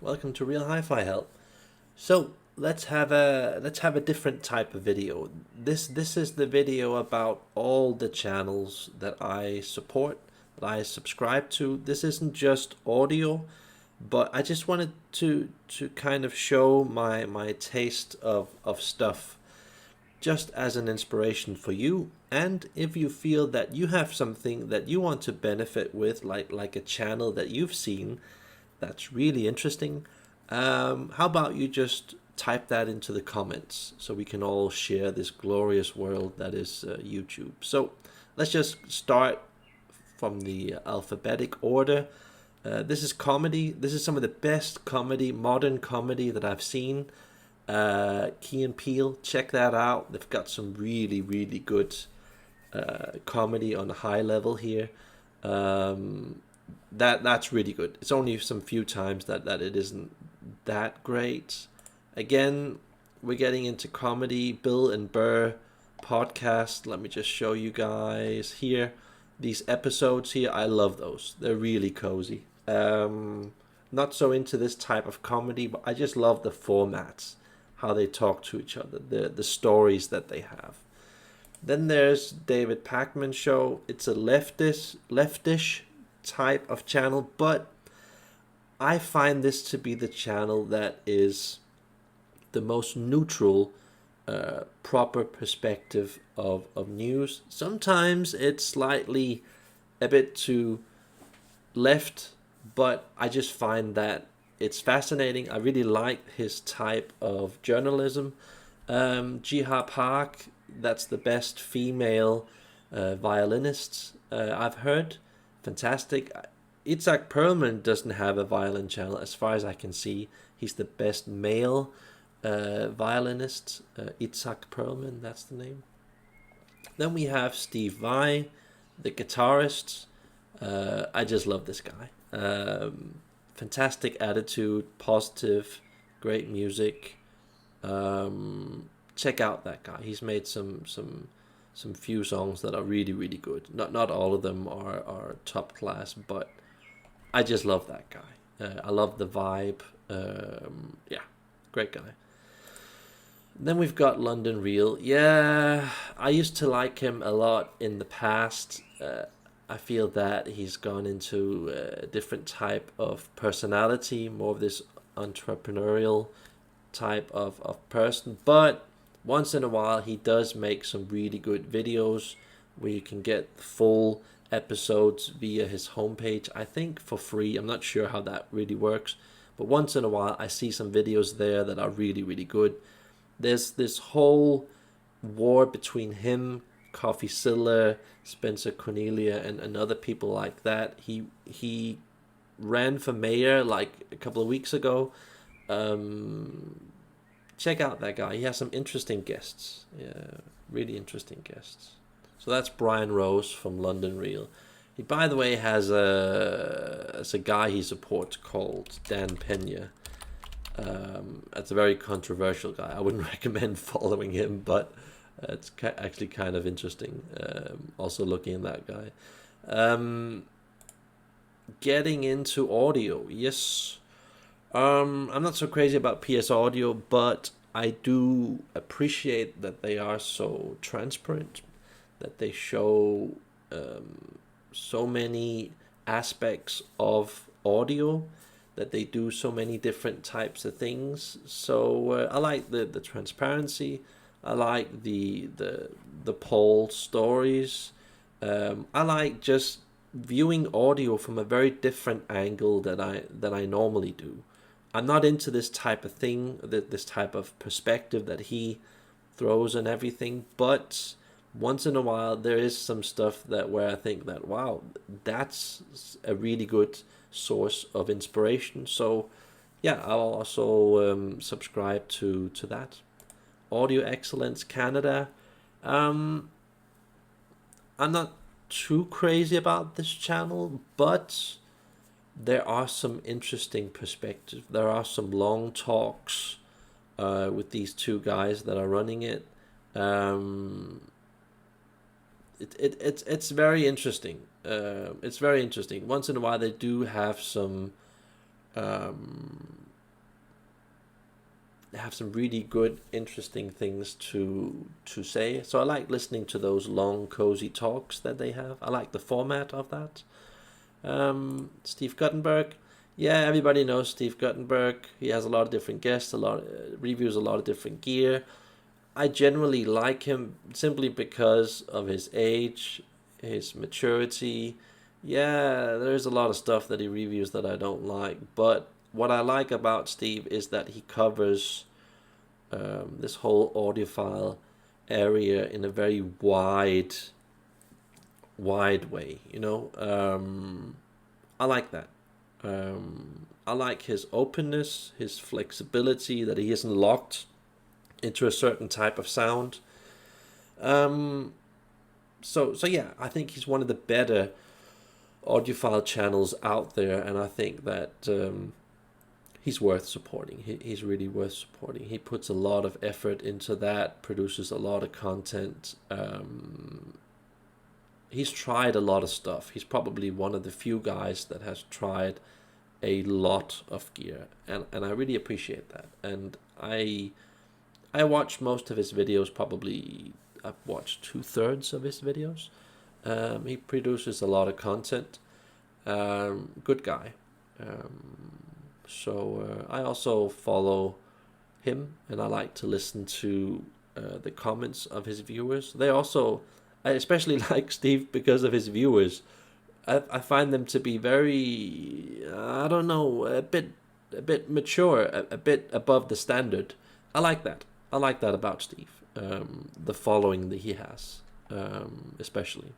Welcome to Real Hi-Fi Help. So let's have a different type of video. This is the video about all the channels that I support, that I subscribe to. This isn't just audio, but I just wanted to kind of show my taste of stuff just as an inspiration for you. And if you feel that you have something that you want to benefit with, like a channel that you've seen that's really interesting, how about you just type that into the comments so we can all share this glorious world that is YouTube. So let's just start from the alphabetic order. This is comedy. This is some of the best comedy, modern comedy that I've seen. Key and Peele, check that out. They've got some really, really good comedy on a high level here. That's really good. It's only some few times that it isn't that great. Again, we're getting into comedy. Bill and Burr podcast. Let me just show you guys here. These episodes here, I love those. They're really cozy. Not so into this type of comedy, but I just love the formats, how they talk to each other, the stories that they have. Then there's David Pakman's show. It's a leftish type of channel, but I find this to be the channel that is the most neutral, proper perspective of news. Sometimes it's slightly a bit too left, but I just find that it's fascinating. I really like his type of journalism. Jiha Park, that's the best female violinist I've heard. Fantastic. Itzhak Perlman doesn't have a violin channel as far as I can see. He's the best male violinist. Itzhak Perlman, that's the name. Then we have Steve Vai, the guitarist. I just love this guy. Fantastic attitude, positive, great music. Check out that guy. He's made some few songs that are really, really good. Not all of them are top class, but I just love that guy. I love the vibe. Yeah, great guy. Then we've got London Real. Yeah, I used to like him a lot in the past. I feel that he's gone into a different type of personality, more of this entrepreneurial type of person. But once in a while, he does make some really good videos where you can get full episodes via his homepage, I think for free. I'm not sure how that really works. But once in a while, I see some videos there that are really, really good. There's this whole war between him, Coffee Siller, Spencer Cornelia, and other people like that. He ran for mayor like a couple of weeks ago. Check out that guy. He has some interesting guests. Yeah, really interesting guests. So that's Brian Rose from London Real. He, by the way, has a guy he supports called Dan Pena. That's a very controversial guy. I wouldn't recommend following him, but it's actually kind of interesting. Also looking at that guy. Getting into audio, yes. I'm not so crazy about PS Audio, but I do appreciate that they are so transparent, that they show so many aspects of audio, that they do so many different types of things. So I like the transparency. I like the poll stories. I like just viewing audio from a very different angle than I normally do. I'm not into this type of thing, this type of perspective that he throws and everything, but once in a while there is some stuff that where I think that wow, that's a really good source of inspiration. So yeah, I'll also subscribe to that. Audio Excellence Canada. I'm not too crazy about this channel, but there are some interesting perspectives. There are some long talks with these two guys that are running it. It's very interesting. It's very interesting. Once in a while, they do have some have some really good, interesting things to say. So I like listening to those long, cozy talks that they have. I like the format of that. Steve Guttenberg. Yeah, everybody knows Steve Guttenberg. He has a lot of different guests, reviews a lot of different gear. I generally like him simply because of his age, his maturity. Yeah, there's a lot of stuff that he reviews that I don't like, but what I like about Steve is that he covers this whole audiophile area in a very wide way. I like that. I like his openness, his flexibility, that he isn't locked into a certain type of sound. So yeah, I think he's one of the better audiophile channels out there, and I think that he's worth supporting. He's really worth supporting. He puts a lot of effort into that, produces a lot of content. He's tried a lot of stuff. He's probably one of the few guys that has tried a lot of gear, and I really appreciate that. And I watch most of his videos. Probably I've watched 2/3 of his videos. He produces a lot of content. Good guy. So I also follow him, and I like to listen to the comments of his viewers. I especially like Steve because of his viewers. I find them to be very, I don't know, a bit mature, a bit above the standard. I like that. I like that about Steve. The following that he has, especially.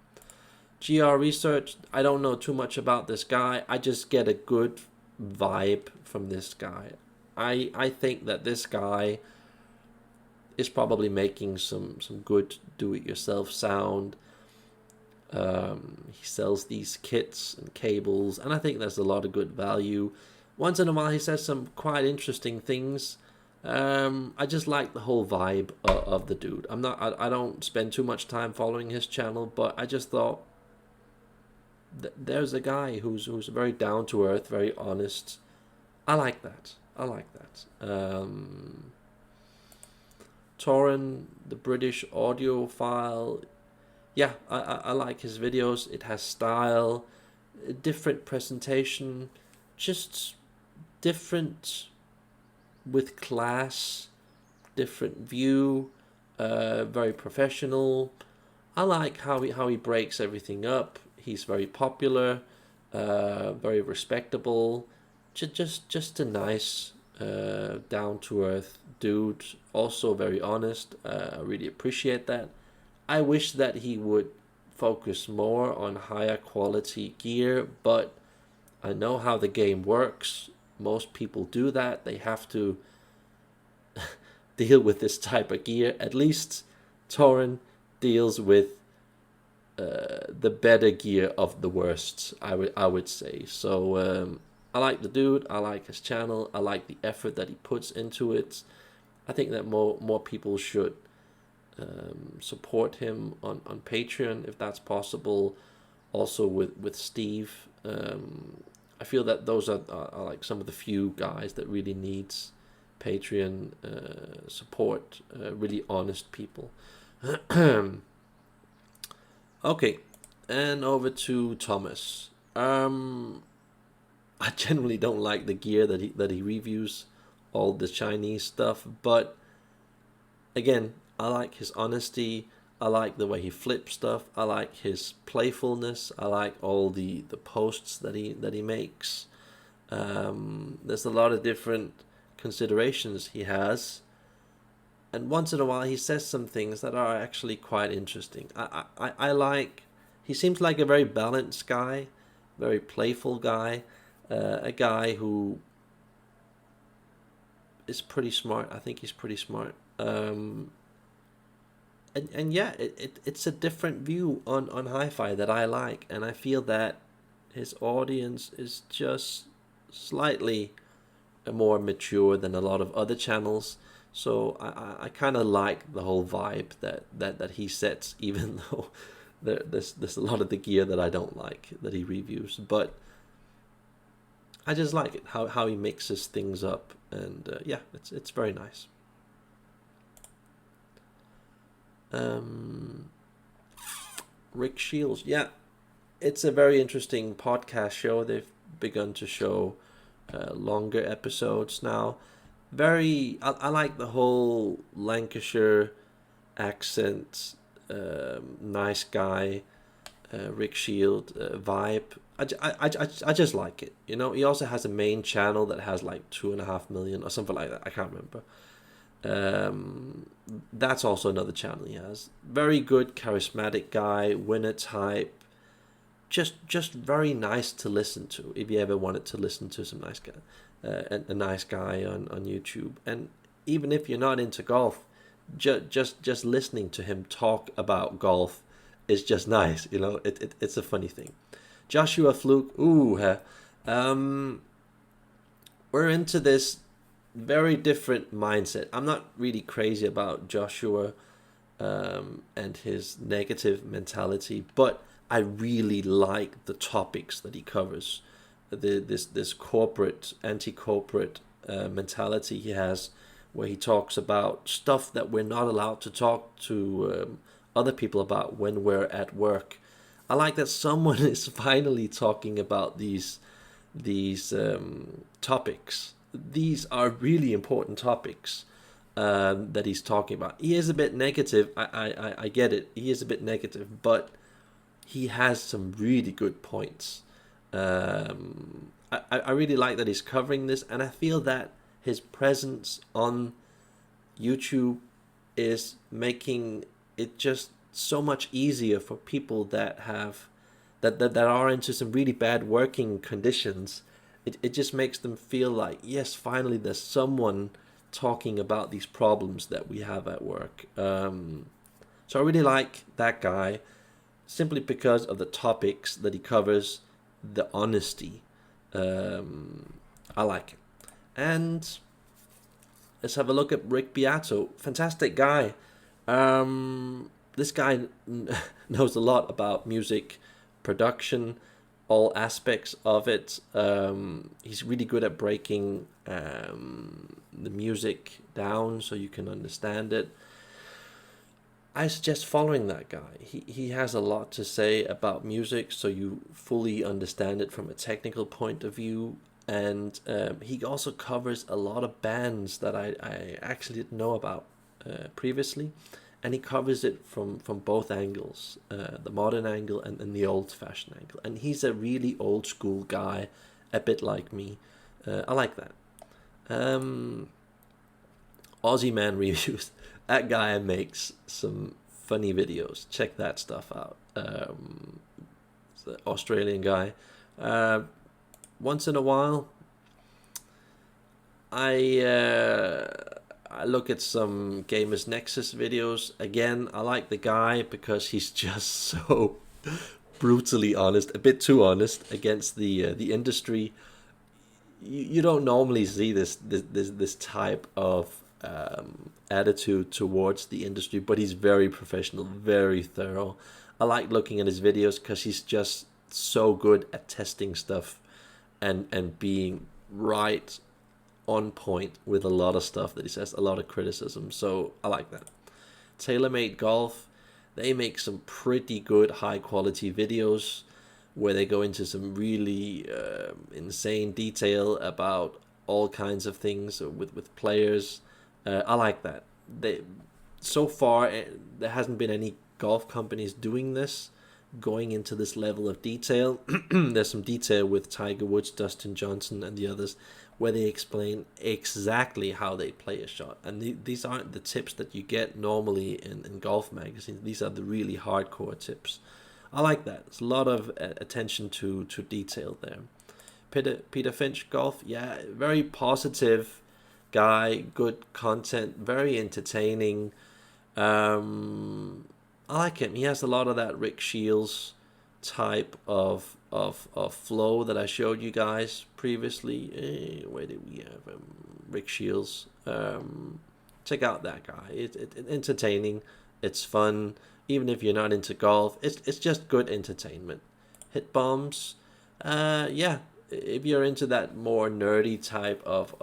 GR Research, I don't know too much about this guy. I just get a good vibe from this guy. I think that this guy is probably making some good do-it-yourself sound. He sells these kits and cables, and I think there's a lot of good value. Once in a while he says some quite interesting things. I just like the whole vibe of the dude. I don't spend too much time following his channel, but I just thought there's a guy who's very down to earth, very honest. I like that. Torin, the British audiophile. Yeah, I like his videos. It has style, different presentation, just different with class, different view, very professional. I like how he breaks everything up. He's very popular, very respectable, just a nice, down to earth dude. Also very honest. I really appreciate that. I wish that he would focus more on higher quality gear, but I know how the game works. Most people do that. They have to deal with this type of gear. At least Torin deals with the better gear of the worst, I would say. So I like the dude. I like his channel. I like the effort that he puts into it. I think that more people should support him on Patreon if that's possible. Also with Steve. I feel that those are like some of the few guys that really needs Patreon support. Really honest people. Okay, and over to Thomas. I generally don't like the gear that he reviews, all the Chinese stuff, but again, I like his honesty. I like the way he flips stuff. I like his playfulness. I like all the posts that he makes. There's a lot of different considerations he has, and once in a while he says some things that are actually quite interesting. I like. He seems like a very balanced guy, very playful guy, a guy who is pretty smart. I think he's pretty smart. And yeah, it's a different view on hi-fi that I like, and I feel that his audience is just slightly more mature than a lot of other channels. So I kind of like the whole vibe that he sets, even though there's a lot of the gear that I don't like that he reviews. But I just like it how he mixes things up, and yeah, it's very nice. Rick Shields, yeah, it's a very interesting podcast show. They've begun to show longer episodes now. I like the whole Lancashire accent, nice guy, Rick Shield vibe. I just like it. You know, he also has a main channel that has like 2.5 million or something like that. I can't remember. That's also another channel he has. Very good, charismatic guy, winner type. Just very nice to listen to if you ever wanted to listen to some nice guy, a nice guy on YouTube. And even if you're not into golf, just listening to him talk about golf is just nice. You know, it's a funny thing. Joshua Fluke, we're into this very different mindset. I'm not really crazy about Joshua and his negative mentality, but I really like the topics that he covers. This corporate, anti-corporate mentality he has, where he talks about stuff that we're not allowed to talk to other people about when we're at work. I like that someone is finally talking about these topics. These are really important topics that he's talking about. He is a bit negative. I get it. He is a bit negative, but he has some really good points. I really like that he's covering this, and I feel that his presence on YouTube is making it just so much easier for people that are into some really bad working conditions. It just makes them feel like, yes, finally there's someone talking about these problems that we have at work. So I really like that guy, simply because of the topics that he covers, the honesty. I like it. And let's have a look at Rick Beato. Fantastic guy. This guy knows a lot about music production, all aspects of it. He's really good at breaking the music down so you can understand it. I suggest following that guy. He has a lot to say about music, so you fully understand it from a technical point of view. And he also covers a lot of bands that I actually didn't know about previously. And he covers it from both angles, the modern angle and the old-fashioned angle. And he's a really old-school guy, a bit like me. I like that. Aussie Man Reviews. That guy makes some funny videos. Check that stuff out. It's an Australian guy. Once in a while, I look at some Gamers Nexus videos. Again, I like the guy because he's just so brutally honest, a bit too honest against the industry. You don't normally see this type of attitude towards the industry, but he's very professional, very thorough. I like looking at his videos because he's just so good at testing stuff and being right on point with a lot of stuff that he says, a lot of criticism. So I like that. TaylorMade Golf, they make some pretty good high quality videos where they go into some really insane detail about all kinds of things with players. I like that. So far there hasn't been any golf companies doing this, going into this level of detail. There's some detail with Tiger Woods, Dustin Johnson, and the others, where they explain exactly how they play a shot. And these aren't the tips that you get normally in golf magazines. These are the really hardcore tips. I like that. There's a lot of attention to detail there. Peter Finch Golf, yeah, very positive guy, good content, very entertaining. I like him. He has a lot of that Rick Shields type of flow that I showed you guys previously. Where did we have Rick Shields? Check out that guy. It's entertaining. It's fun. Even if you're not into golf, it's just good entertainment. Hit bombs. Yeah, if you're into that more nerdy type of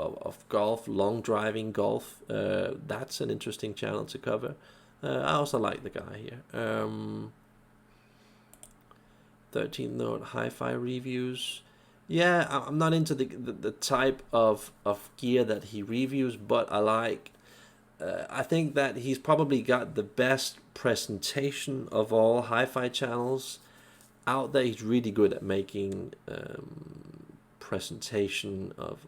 golf, long driving golf, that's an interesting channel to cover. I also like the guy here. 13 Note Hi-Fi Reviews. Yeah, I'm not into the type of gear that he reviews, but I think that he's probably got the best presentation of all hi-fi channels out there. He's really good at making presentation of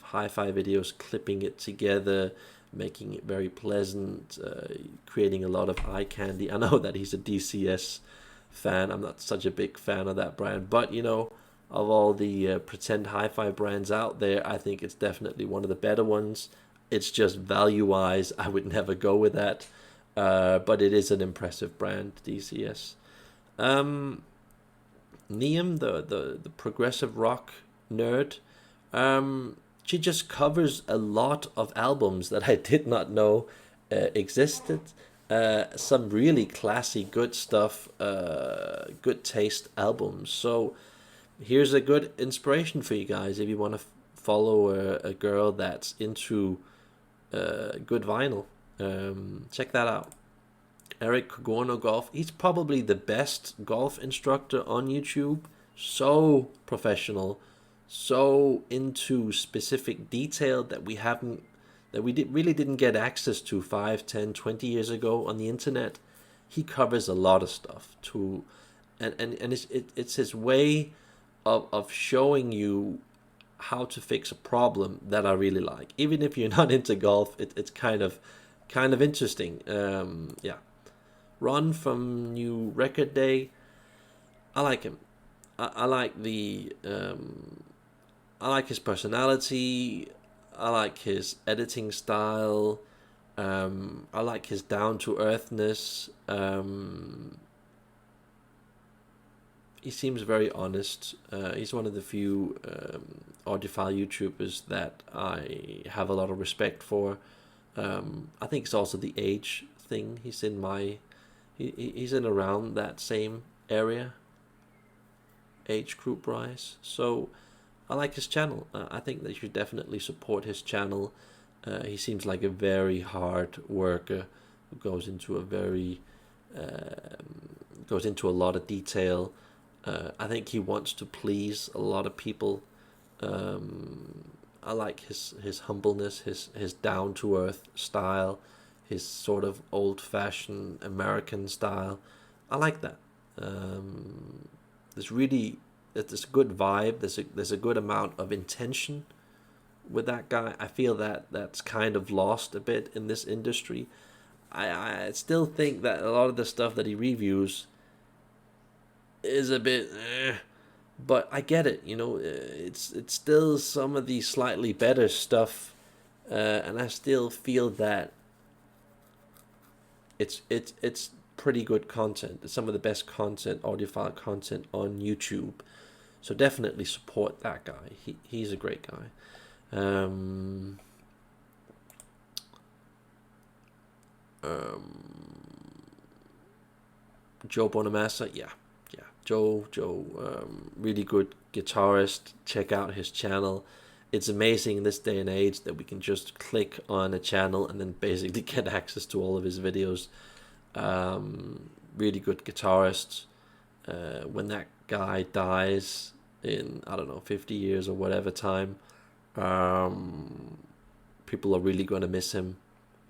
hi-fi videos, clipping it together, making it very pleasant, creating a lot of eye candy. I know that he's a DCS fan. I'm not such a big fan of that brand, but you know, of all the pretend hi-fi brands out there, I think it's definitely one of the better ones. It's just value-wise, I would never go with that, but it is an impressive brand, DCS. Neum, the progressive rock nerd, she just covers a lot of albums that I did not know existed. Some really classy, good stuff, good taste albums. So here's a good inspiration for you guys if you want to follow a girl that's into good vinyl. Check that out. Eric Cogorno Golf. He's probably the best golf instructor on YouTube. So professional, so into specific detail that really didn't get access to 5, 10, 20 years ago on the internet. He covers a lot of stuff too, and it's his way of showing you how to fix a problem that I really like. Even if you're not into golf, it's kind of interesting. Yeah. Ron from New Record Day. I like him. I like I like his personality. I like his editing style. I like his down to earthness. He seems very honest. He's one of the few audiophile YouTubers that I have a lot of respect for. I think it's also the age thing. He's in around that same area, age group rise. So I like his channel. I think that you should definitely support his channel. He seems like a very hard worker who goes into a lot of detail. I think he wants to please a lot of people. I like his humbleness, his down to earth style, his sort of old fashioned American style. I like that. There's a good vibe. There's a good amount of intention with that guy. I feel that's kind of lost a bit in this industry. I still think that a lot of the stuff that he reviews is a bit but I get it, you know. It's still some of the slightly better stuff, and I still feel that it's pretty good content. It's some of the best content, audiophile content on YouTube. So definitely support that guy. He's a great guy. Joe Bonamassa, yeah. Joe, really good guitarist. Check out his channel. It's amazing in this day and age that we can just click on a channel and then basically get access to all of his videos. Really good guitarist. When that guy dies in, I don't know, 50 years or whatever time, people are really going to miss him.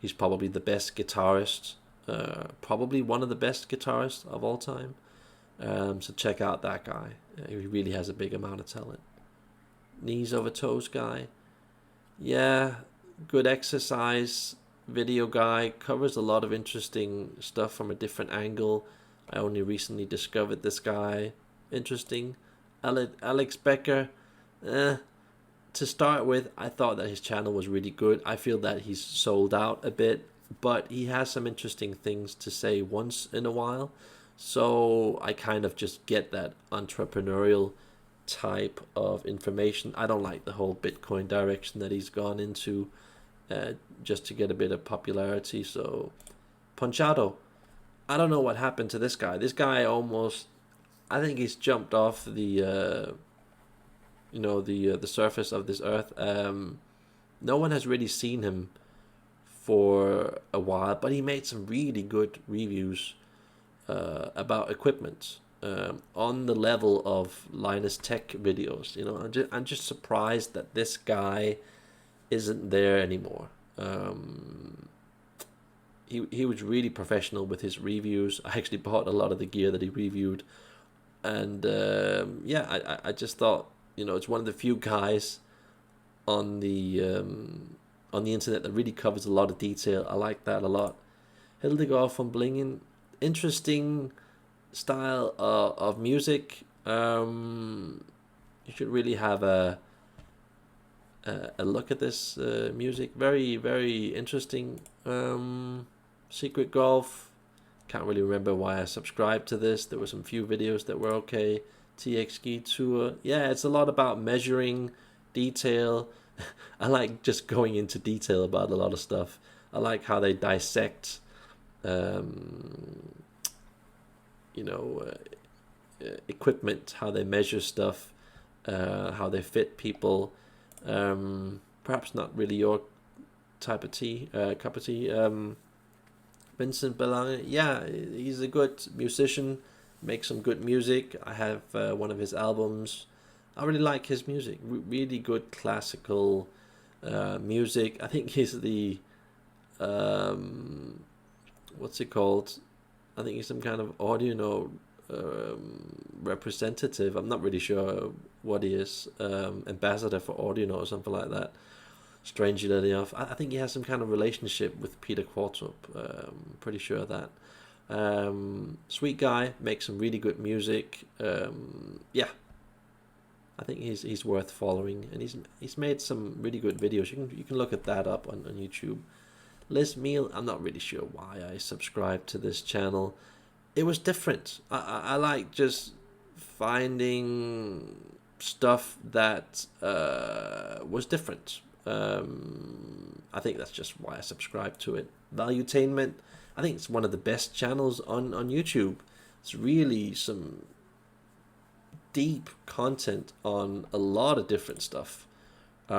He's probably the best guitarist, probably one of the best guitarists of all time. So check out that guy. He really has a big amount of talent. Knees over toes guy. Yeah, good exercise video guy. Covers a lot of interesting stuff from a different angle. I only recently discovered this guy. Interesting. Alex Becker. To start with, I thought that his channel was really good. I feel that he's sold out a bit, but he has some interesting things to say once in a while. So I kind of just get that entrepreneurial type of information. I don't like the whole Bitcoin direction that he's gone into, just to get a bit of popularity. So Ponchado, I don't know what happened to this guy. This guy I think he's jumped off the the surface of this earth. No one has really seen him for a while, but he made some really good reviews about equipment on the level of Linus Tech videos. I'm just surprised that this guy isn't there anymore. He was really professional with his reviews. I actually bought a lot of the gear that he reviewed, and I just thought, it's one of the few guys on the internet that really covers a lot of detail. I like that a lot. Hildegard von Blingen, interesting style of music. You should really have a look at this music. Very, very interesting. Secret Golf. Can't really remember why I subscribed to this. There were some few videos that were okay. TXG Tour. Yeah, it's a lot about measuring detail. I like just going into detail about a lot of stuff. I like how they dissect equipment, how they measure stuff, how they fit people. Perhaps not really your cup of tea. Vincent Belange, yeah, he's a good musician, makes some good music. I have one of his albums. I really like his music. Really good classical music. I think he's the what's it called? I think he's some kind of audio representative. I'm not really sure what he is. Ambassador for Audio or something like that. Strangely enough, I think he has some kind of relationship with Peter Quartrup. Pretty sure of that. Sweet guy, makes some really good music. Yeah, I think he's worth following, and he's made some really good videos. You can look at that up on YouTube. Liz Meal, I'm not really sure why I subscribed to this channel. It was different. I like just finding stuff that was different. I think that's just why I subscribe to it. Valuetainment, I think it's one of the best channels on YouTube. It's really some deep content on a lot of different stuff. He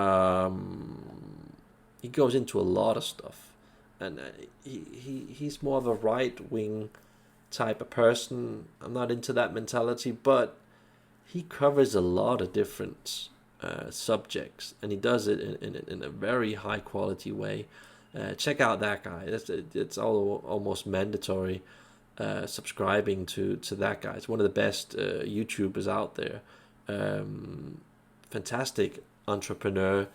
goes into a lot of stuff, and he's more of a right-wing type of person. I'm not into that mentality, but he covers a lot of different subjects, and he does it in a very high quality way. Check out that guy. It's almost mandatory subscribing to that guy. It's one of the best YouTubers out there. Fantastic entrepreneur.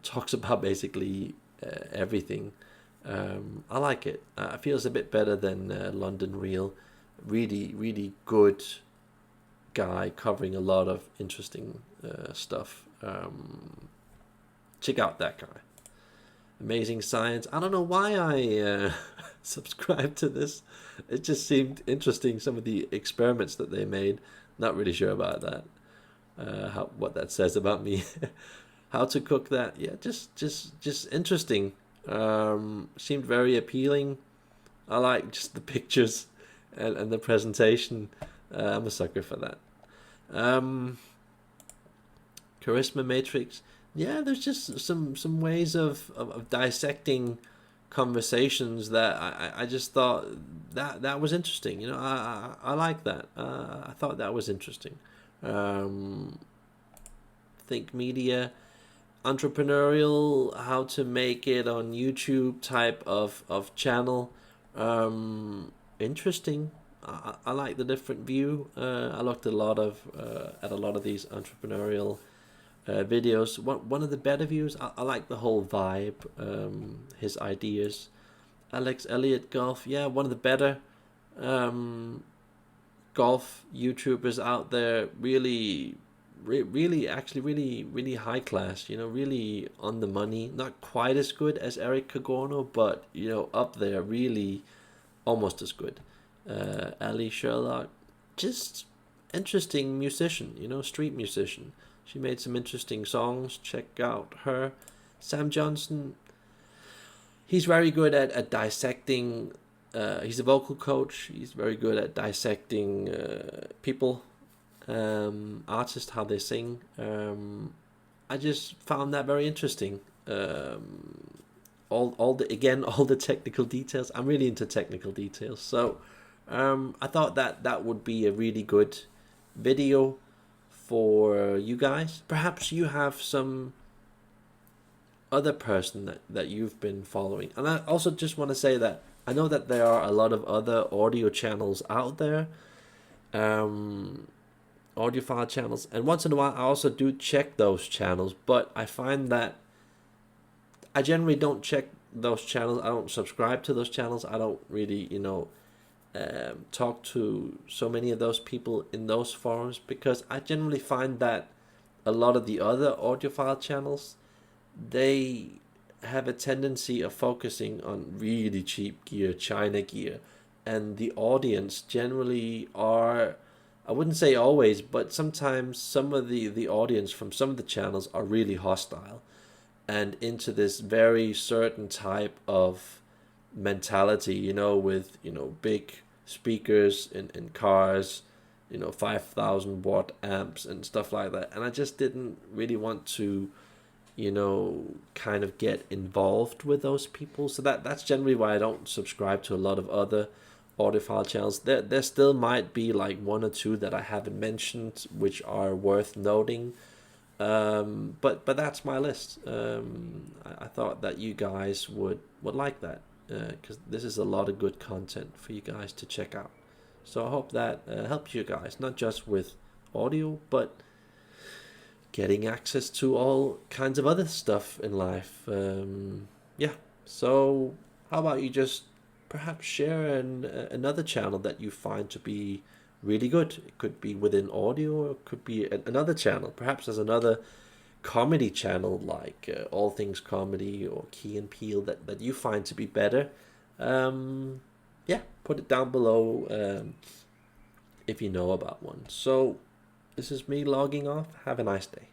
Talks about basically everything. I like it. I feel it's a bit better than London Real. Really, really good guy covering a lot of interesting stuff. Check out that guy. Amazing Science. I don't know why I subscribed to this. It just seemed interesting, some of the experiments that they made. Not really sure about that. What that says about me. How to cook that. Yeah, just interesting. Seemed very appealing. I like just the pictures and the presentation. I'm a sucker for that. Charisma Matrix. Yeah, there's just some ways of dissecting conversations that I just thought that was interesting. I like that. I thought that was interesting. Think Media, Entrepreneurial, how to make it on YouTube type of channel. Interesting. I like the different view. I looked at a lot of these entrepreneurial videos. One of the better views. I like the whole vibe. His ideas. Alex Elliott Golf. Yeah, one of the better golf YouTubers out there. Really actually really high class. Really on the money. Not quite as good as Eric Cagorno, but up there. Really almost as good. Ali Sherlock, just interesting musician, street musician. She made some interesting songs. Check out her. Sam Johnson, he's very good at dissecting. He's a vocal coach. He's very good at dissecting people. artists, how they sing. I just found that very interesting. All the again all the technical details. I'm really into technical details, so I thought that that would be a really good video for you guys. Perhaps you have some other person that you've been following. And I also just want to say that I know that there are a lot of other audio channels out there, audiophile channels, and once in a while I also do check those channels, but I find that I generally don't check those channels. I don't subscribe to those channels. I don't really, talk to so many of those people in those forums, because I generally find that a lot of the other audiophile channels, they have a tendency of focusing on really cheap gear, China gear, and the audience generally are, I wouldn't say always, but sometimes some of the audience from some of the channels are really hostile and into this very certain type of mentality, with, big speakers in cars, 5,000 watt amps and stuff like that. And I just didn't really want to, kind of get involved with those people. So that's generally why I don't subscribe to a lot of other audiophile channels. There still might be like one or two that I haven't mentioned, which are worth noting. But that's my list. I thought that you guys would like that, because this is a lot of good content for you guys to check out. So I hope that helps you guys, not just with audio, but getting access to all kinds of other stuff in life. Yeah. So how about you just perhaps share another channel that you find to be really good? It could be within audio, or it could be another channel. Perhaps there's another comedy channel like All Things Comedy or Key and Peele that you find to be better. Yeah, put it down below if you know about one. So this is me logging off. Have a nice day.